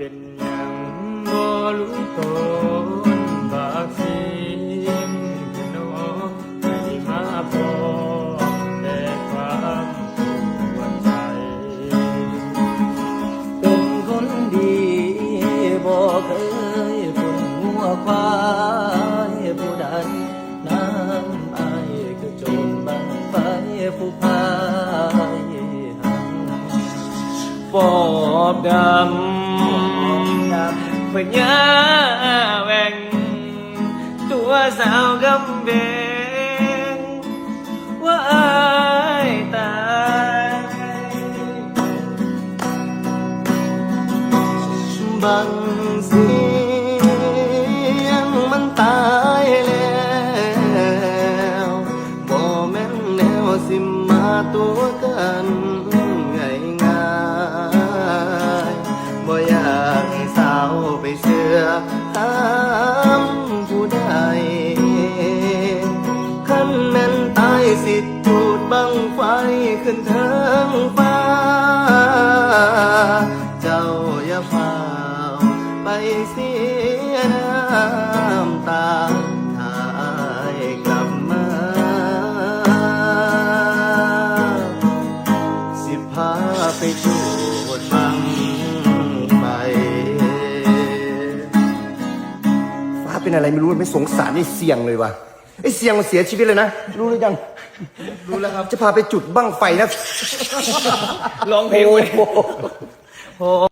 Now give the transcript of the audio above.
เป็นอย่างบ่รู้ตนบากสิมพี่น้องให้มาพอแต่ความปวดใจเป็นคนดีบ่เคยปุ่นหัวควายผู้ใดน้ำอายคือโจรบังไฟผู้พายปอบดำพญาแหวงตัวสาวกำแพงว่าอายตายบังเสียงมันตายแล้วบ่แม่นแนวสิมาตัวกันบ่อยากให้สาวไปเชื่อถามผู้ใดคันแม่นตายสิจูดบังไฟขึ้นเทิงฟ้าเจ้าอย่าเฝ้าไปเสียน้ำตาถ้าอายกลับมาสิพาไปจูดบังเป็นอะไรไม่รู้ไม่สงสารไอ้เสียงเลยว่ะไอ้เสียงมันเสียชีวิตเลยนะรู้หรือยังรู้แล้วครับจะพาไปจุดบั้งไฟนะร้องเพลงเลย